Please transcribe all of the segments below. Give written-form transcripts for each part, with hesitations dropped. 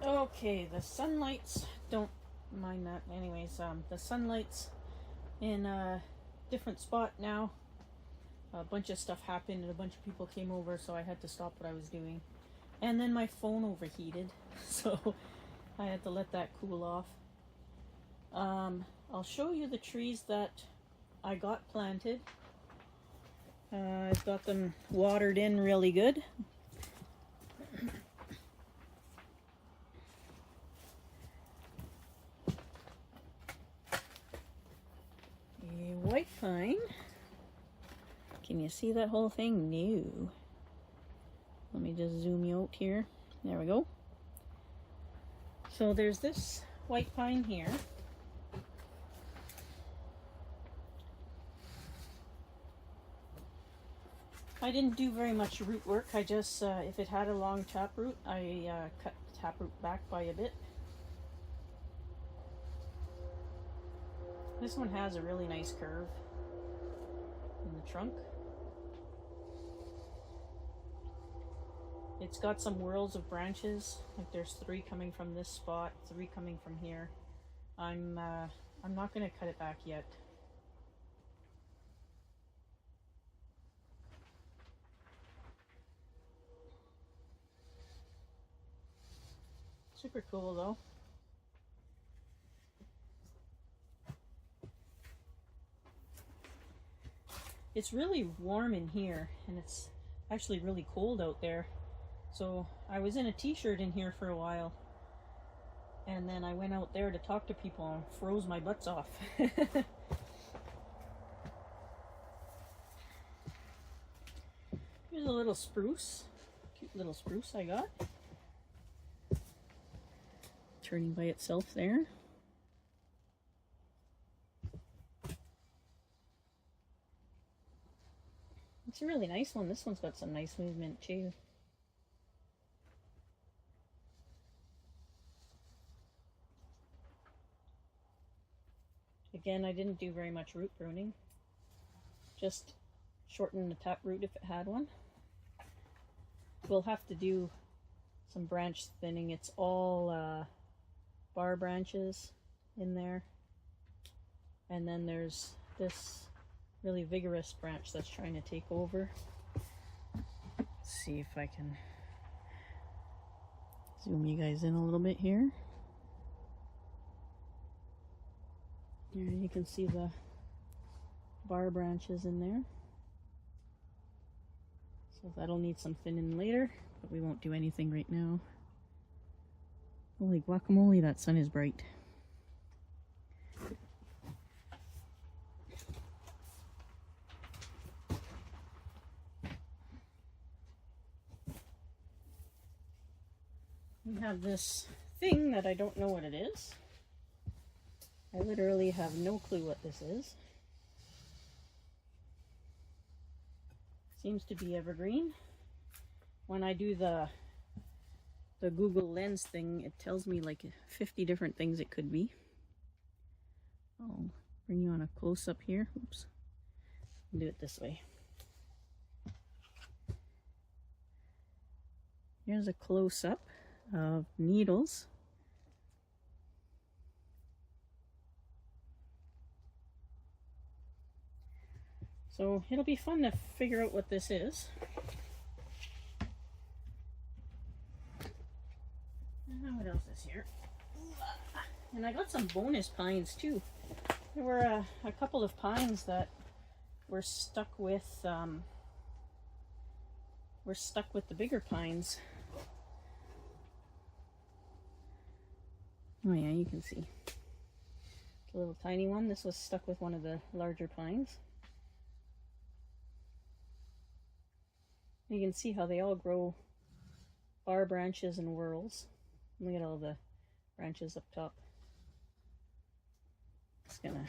Okay, the sunlights, don't mind that anyways. The sunlight's in a different spot now. A bunch of stuff happened and a bunch of people came over, so I had to stop what I was doing. And then my phone overheated, so I had to let that cool off. I'll show you the trees that I got planted. I've got them watered in really good. A white pine. Can you see that whole thing? No. Let me just zoom you out here. There we go. So there's this white pine here. I didn't do very much root work. I just, if it had a long taproot, I cut the taproot back by a bit. This one has a really nice curve in the trunk. It's got some whorls of branches. Like there's 3 coming from this spot, 3 coming from here. I'm not going to cut it back yet. Super cool though. It's really warm in here and it's actually really cold out there. So I was in a t-shirt in here for a while. And then I went out there to talk to people and froze my butts off. Here's a little spruce. Cute little spruce I got. Turning by itself there. It's a really nice one. This one's got some nice movement too. Again, I didn't do very much root pruning. Just shorten the taproot if it had one. We'll have to do some branch thinning. It's all bar branches in there. And then there's this really vigorous branch that's trying to take over. Let's see if I can zoom you guys in a little bit here. There you can see the bar branches in there. So that'll need some thinning later, but we won't do anything right now. Holy guacamole, that sun is bright. We have this thing that I don't know what it is. I literally have no clue what this is. Seems to be evergreen. When I do the Google Lens thing, it tells me like 50 different things it could be. I'll bring you on a close-up here. Oops. I'll do it this way. Here's a close-up of needles. So it'll be fun to figure out what this is. What else is here? And I got some bonus pines too. There were a couple of pines that were stuck with the bigger pines. Oh yeah, you can see. It's a little tiny one. This was stuck with one of the larger pines. You can see how they all grow bar branches and whorls. Look at all the branches up top. Just gonna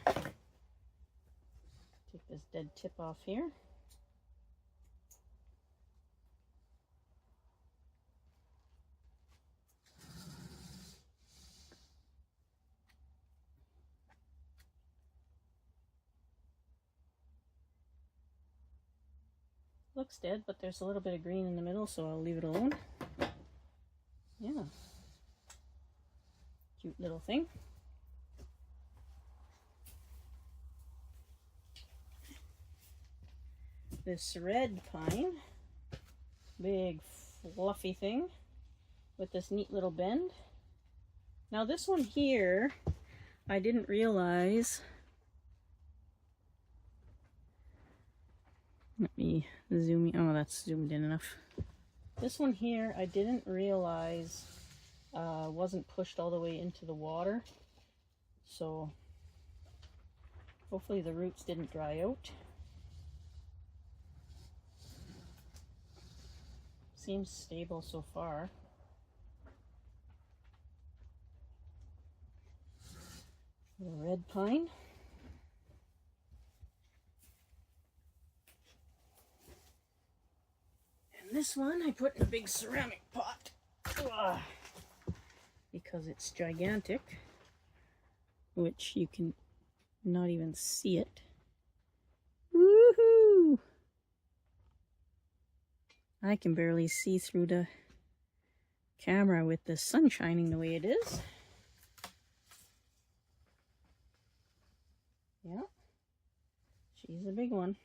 take this dead tip off here. Looks dead, but there's a little bit of green in the middle, so I'll leave it alone. Yeah. Cute little thing. This red pine, big fluffy thing with this neat little bend. Now this one here, I didn't realize. Let me zoom in. Oh, that's zoomed in enough. This one here, I didn't realize wasn't pushed all the way into the water. So hopefully the roots didn't dry out. Seems stable so far. The red pine. And this one I put in a big ceramic pot. Ugh. Because it's gigantic, which you can not even see it. Woohoo! I can barely see through the camera with the sun shining the way it is. Yeah, she's a big one.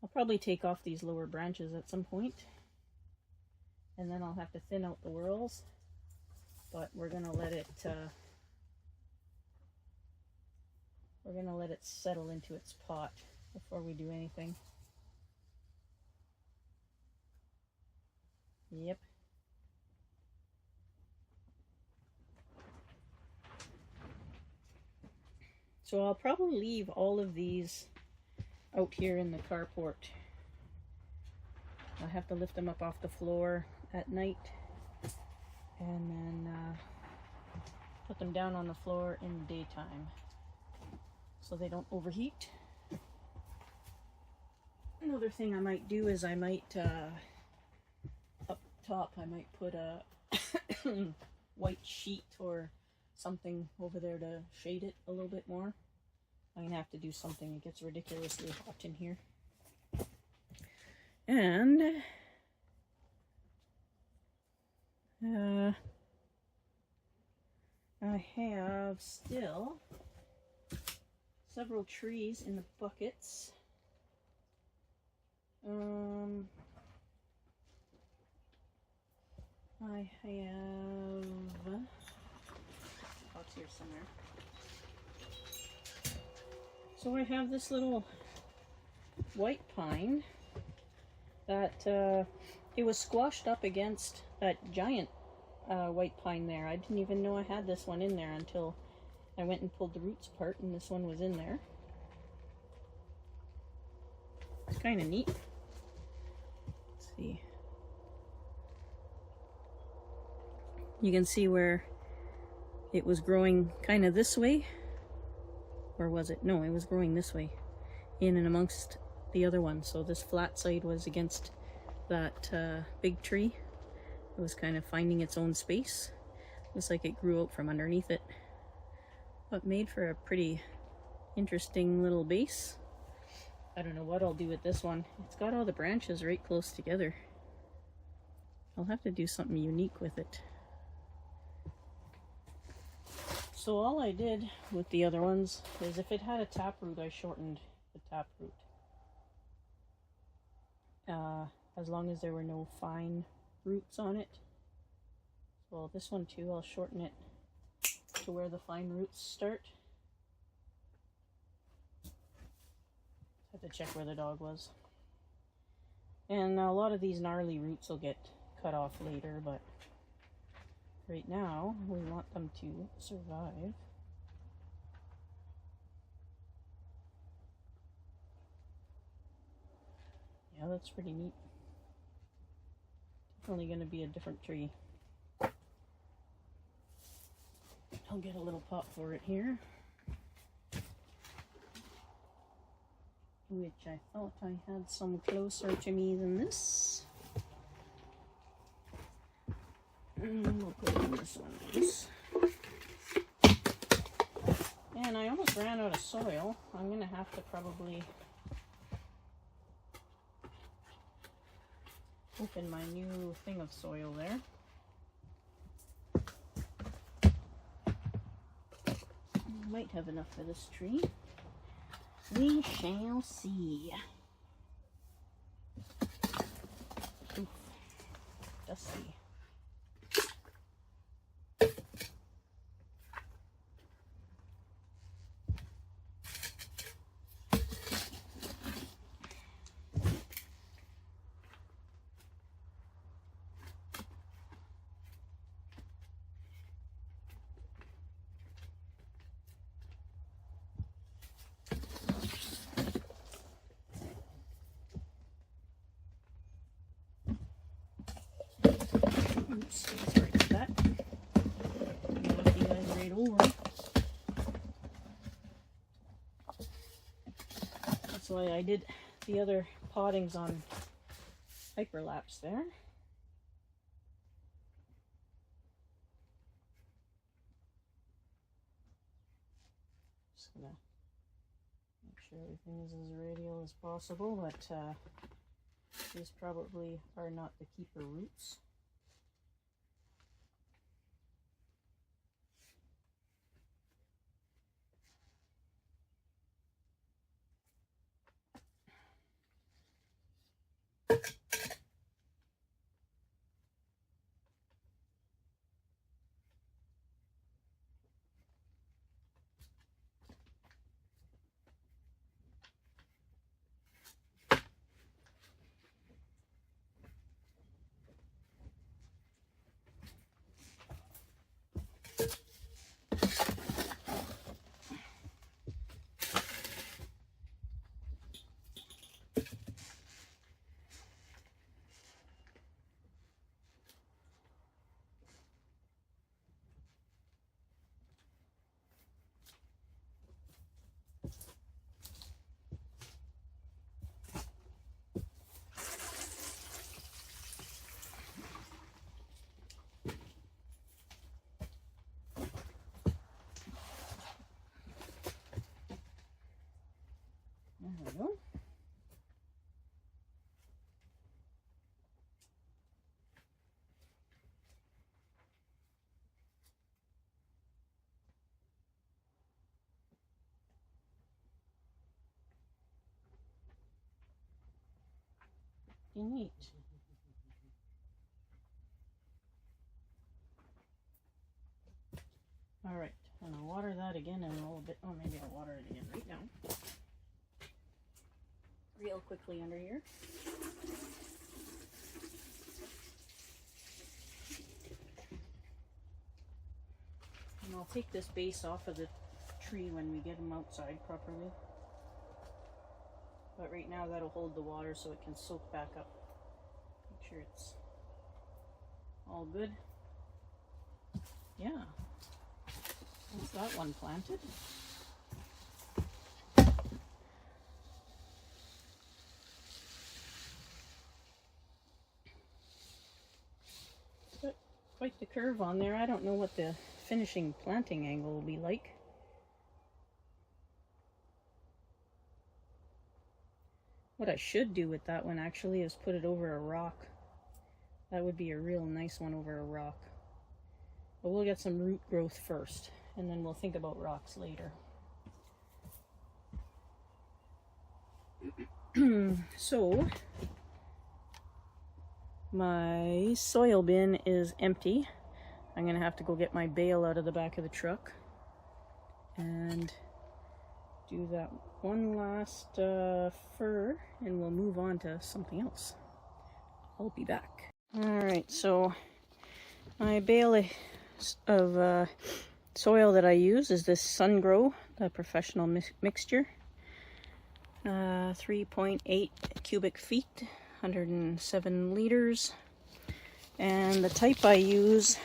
I'll probably take off these lower branches at some point, and then I'll have to thin out the whorls, but we're gonna let it settle into its pot before we do anything. Yep. So I'll probably leave all of these out here in the carport. I'll have to lift them up off the floor at night and then put them down on the floor in the daytime so they don't overheat. Another thing I might do is I might up top I might put a white sheet or something over there to shade it a little bit more. I'm gonna have to do something. It gets ridiculously hot in here. And I have still several trees in the buckets. I have pots here somewhere. So I have this little white pine that it was squashed up against that giant white pine there. I didn't even know I had this one in there until I went and pulled the roots apart, and this one was in there. It's kind of neat. Let's see. You can see where it was growing kind of this way. Or was it? No, it was growing this way, in and amongst the other one. So this flat side was against that big tree. It was kind of finding its own space. Looks like it grew out from underneath it. But made for a pretty interesting little base. I don't know what I'll do with this one. It's got all the branches right close together. I'll have to do something unique with it. So all I did with the other ones is if it had a taproot, I shortened the taproot. As long as there were no fine roots on it. Well, this one too, I'll shorten it to where the fine roots start. Have to check where the dog was. And a lot of these gnarly roots will get cut off later, but right now we want them to survive. Yeah, that's pretty neat. Definitely going to be a different tree. I'll get a little pot for it here, which I thought I had some closer to me than this. And we'll put in this one. And I almost ran out of soil. I'm going to have to probably open my new thing of soil there. Might have enough for this tree. We shall see. Oof. Dusty. Oops, sorry about that. Knock you guys right over. That's why I did the other pottings on hyperlapse there. Just gonna make sure everything is as radial as possible, but these probably are not the keeper roots. There we go. Neat. All right, and I'll water that again in a little bit. Oh, maybe I'll water it again right now. Real quickly under here. And I'll take this base off of the tree when we get them outside properly. But right now that'll hold the water so it can soak back up. Make sure it's all good. Yeah. That's that one planted. Got quite the curve on there. I don't know what the finishing planting angle will be like. What I should do with that one actually is put it over a rock. That would be a real nice one over a rock. But we'll get some root growth first, and then we'll think about rocks later. So, my soil bin is empty. I'm gonna have to go get my bale out of the back of the truck and do that one last fur, and we'll move on to something else. I'll be back. Alright, so my bale of soil that I use is this Sungrow, the professional mixture. 3.8 cubic feet, 107 liters. And the type I use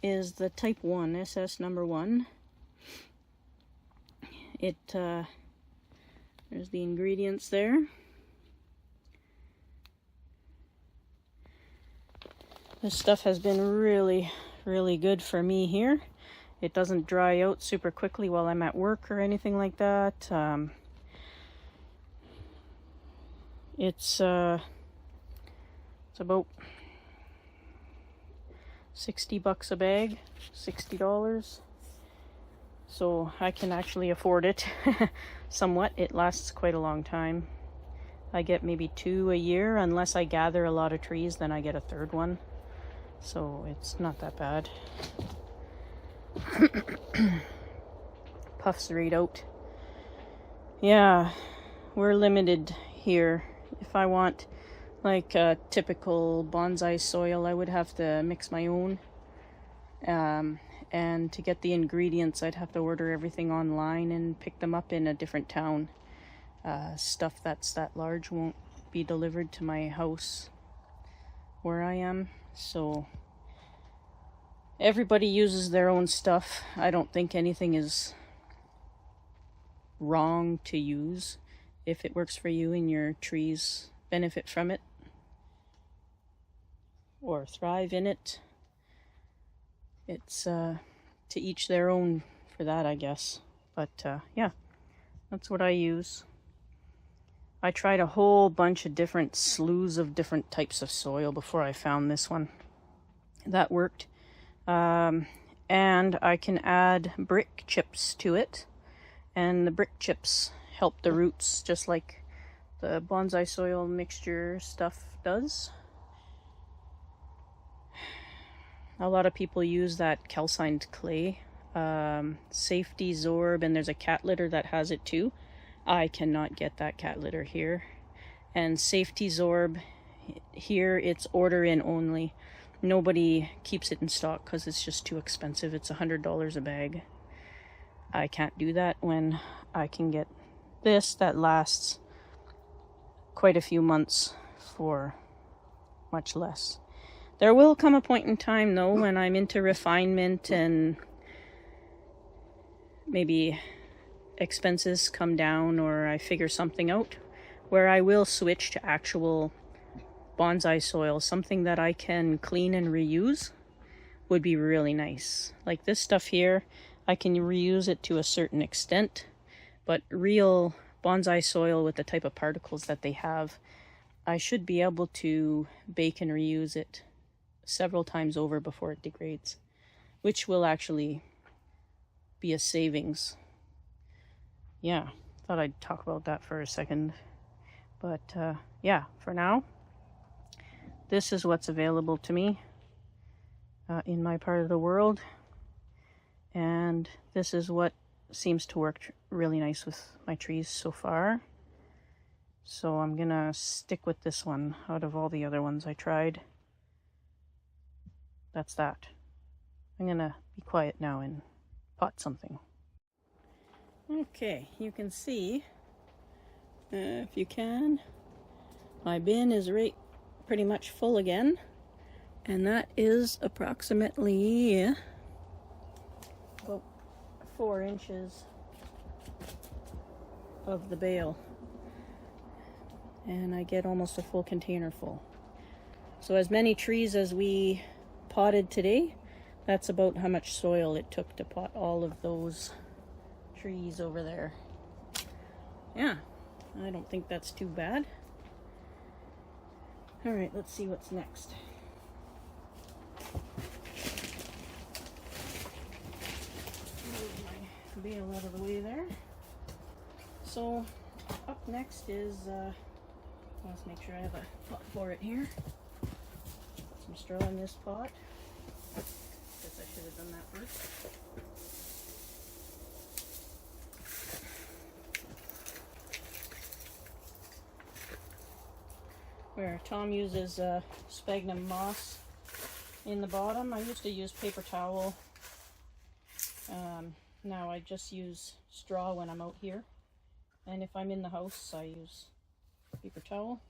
is the type 1, SS number 1. There's the ingredients there. This stuff has been really, really good for me here. It doesn't dry out super quickly while I'm at work or anything like that. It's about $60 a bag, $60. So I can actually afford it somewhat. It lasts quite a long time. I get maybe 2 a year, unless I gather a lot of trees, then I get a third one. So it's not that bad. Puffs right out. Yeah, we're limited here. If I want like a typical bonsai soil, I would have to mix my own. And to get the ingredients, I'd have to order everything online and pick them up in a different town. Stuff that's that large won't be delivered to my house where I am. So everybody uses their own stuff. I don't think anything is wrong to use. If it works for you and your trees benefit from it or thrive in it, it's to each their own for that, I guess. But yeah, that's what I use. I tried a whole bunch of different slews of different types of soil before I found this one. That worked. And I can add brick chips to it. And the brick chips help the roots, just like the bonsai soil mixture stuff does. A lot of people use that calcined clay. Safety Zorb, and there's a cat litter that has it too. I cannot get that cat litter here. And Safety Zorb, here it's order in only. Nobody keeps it in stock because it's just too expensive. It's $100 a bag. I can't do that when I can get this that lasts quite a few months for much less. There will come a point in time though when I'm into refinement and maybe expenses come down or I figure something out, where I will switch to actual bonsai soil. Something that I can clean and reuse would be really nice. Like this stuff here, I can reuse it to a certain extent, but real bonsai soil with the type of particles that they have, I should be able to bake and reuse it several times over before it degrades, which will actually be a savings. Yeah, thought I'd talk about that for a second. But yeah, for now, this is what's available to me in my part of the world. And this is what seems to work really nice with my trees so far. So I'm gonna stick with this one out of all the other ones I tried. That's that. I'm gonna be quiet now and pot something. Okay, you can see, if you can, my bin is right pretty much full again. And that is approximately about 4 inches of the bale. And I get almost a full container full. So as many trees as we potted today, that's about how much soil it took to pot all of those trees over there. Yeah, I don't think that's too bad. All right, let's see what's next. Move my bale out of the way there. So up next is, let's make sure I have a pot for it here. Put some straw in this pot. Guess I should have done that first. Where Tom uses sphagnum moss in the bottom. I used to use paper towel. Now I just use straw when I'm out here. And if I'm in the house, I use paper towel.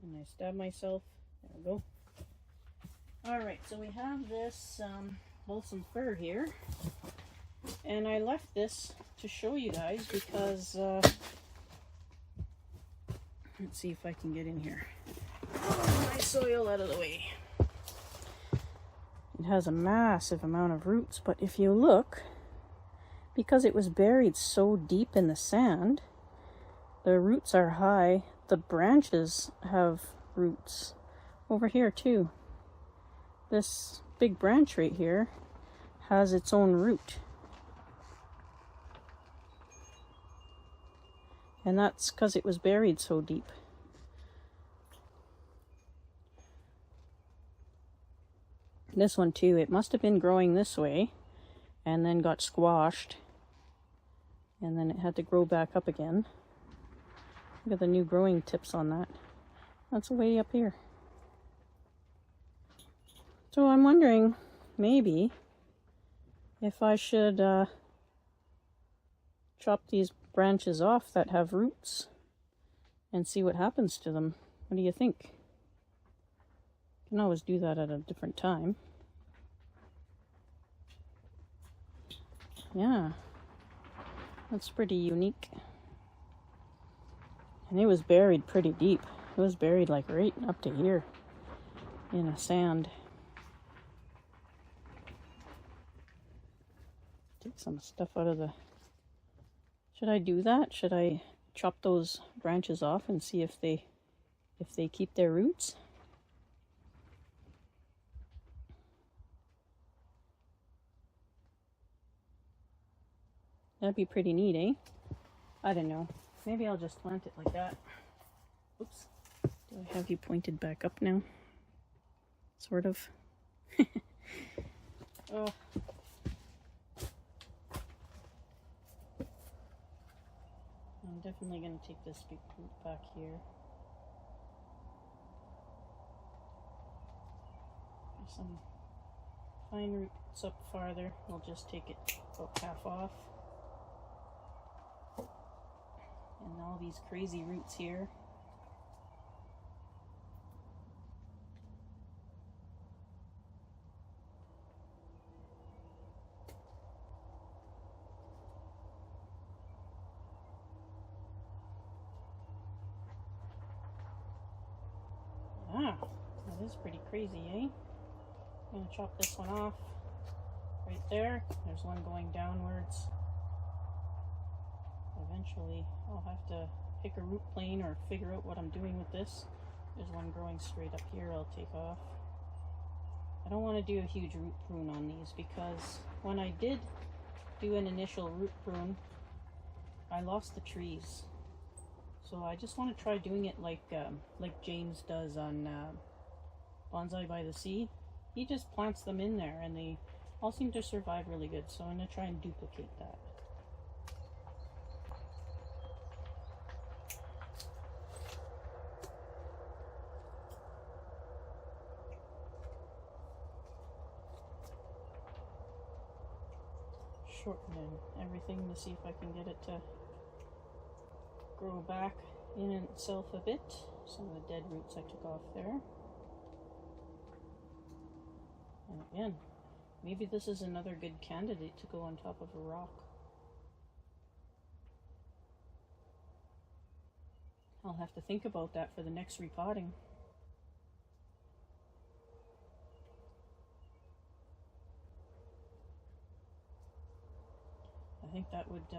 And I stab myself. There we go. Alright, so we have this balsam fir here. And I left this to show you guys because let's see if I can get in here. Oh, my soil out of the way. It has a massive amount of roots, but if you look, because it was buried so deep in the sand, the roots are high. The branches have roots over here too. This big branch right here has its own root. And that's because it was buried so deep. This one too, it must have been growing this way and then got squashed. And then it had to grow back up again. Look at the new growing tips on that. That's way up here. So I'm wondering, maybe, if I should chop these branches off that have roots and see what happens to them. What do you think? You can always do that at a different time. Yeah, that's pretty unique. And it was buried pretty deep. It was buried like right up to here in a sand. Take some stuff out of the... Should I do that? Should I chop those branches off and see if they keep their roots? That'd be pretty neat, eh? I don't know. Maybe I'll just plant it like that. Oops. Do I have you pointed back up now? Sort of. Oh. I'm definitely going to take this big root back here. There's some fine roots up farther. We'll just take it about half off. And all these crazy roots here. Ah, that is pretty crazy, eh? I'm going to chop this one off right there. There's one going downwards. Eventually I'll have to pick a root plane or figure out what I'm doing with this. There's one growing straight up here I'll take off. I don't want to do a huge root prune on these because when I did do an initial root prune, I lost the trees. So I just want to try doing it like James does on Bonsai by the Sea. He just plants them in there and they all seem to survive really good. So I'm going to try and duplicate that. Shorten everything to see if I can get it to grow back in itself a bit. Some of the dead roots I took off there. And again, maybe this is another good candidate to go on top of a rock. I'll have to think about that for the next repotting. I think that would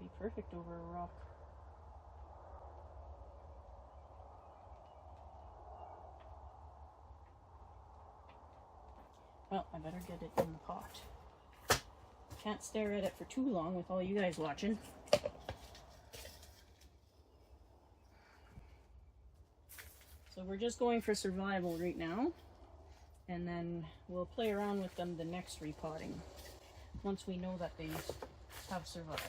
be perfect over a rock. Well, I better get it in the pot. Can't stare at it for too long with all you guys watching. So we're just going for survival right now, and then we'll play around with them the next repotting, once we know that they have survived.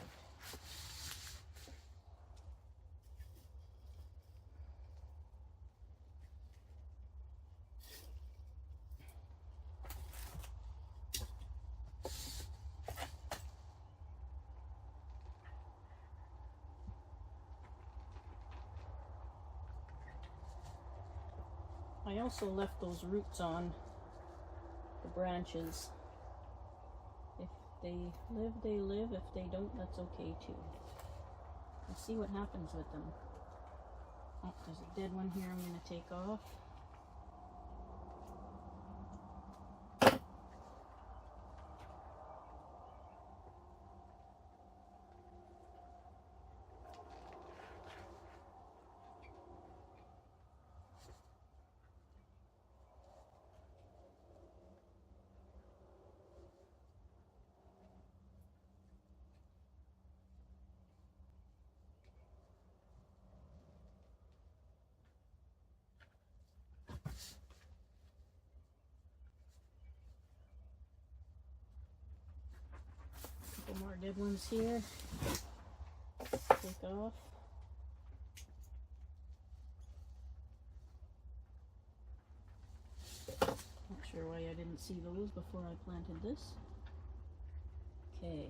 I also left those roots on the branches. If they live, they live. If they don't, that's okay too. We'll see what happens with them. Oh, there's a dead one here I'm going to take off. more dead ones here. Take off. Not sure why I didn't see those before I planted this. Okay,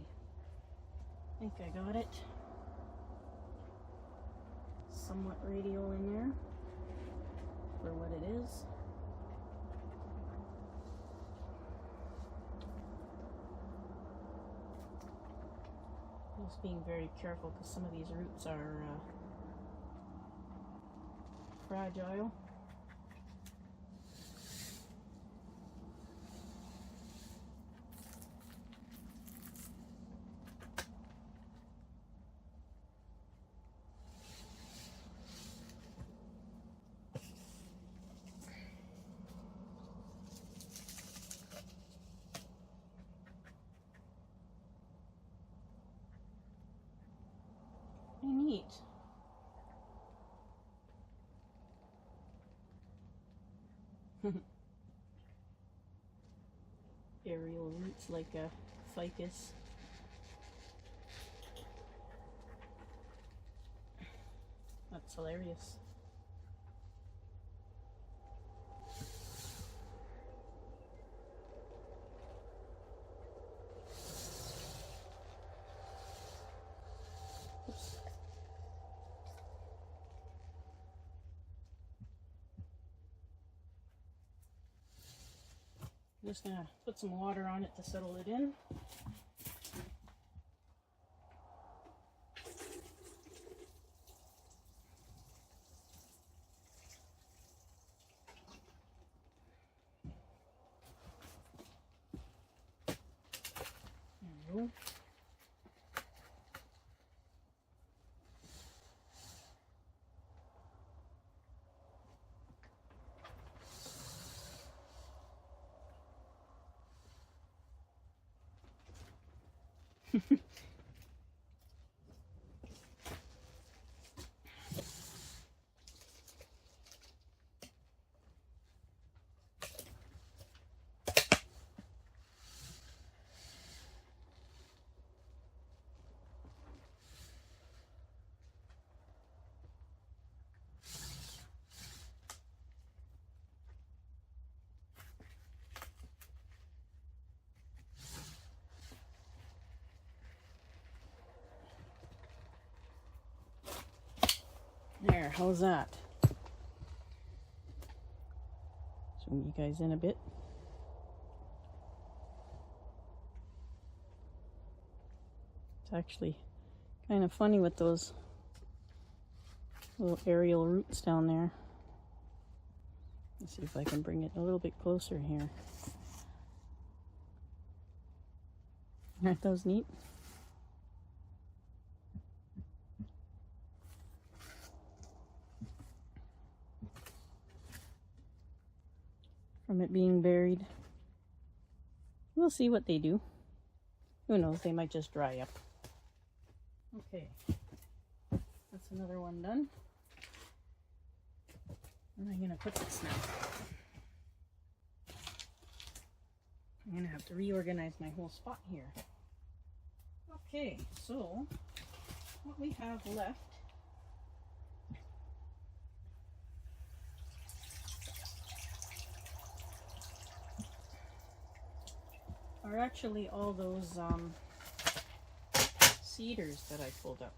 I think I got it. Somewhat radial in there for what it is. Just being very careful because some of these roots are fragile. Neat. Aerial roots like a ficus. That's hilarious. Oops. I'm just gonna put some water on it to settle it in. There we go. There, how's that? Zoom you guys in a bit. It's actually kind of funny with those little aerial roots down there. Let's see if I can bring it a little bit closer here. Aren't those neat? From it being buried. We'll see what they do. Who knows, they might just dry up. Okay, that's another one done. Where am I going to put this now? I'm going to have to reorganize my whole spot here. Okay, so what we have left are actually all those cedars that I pulled up.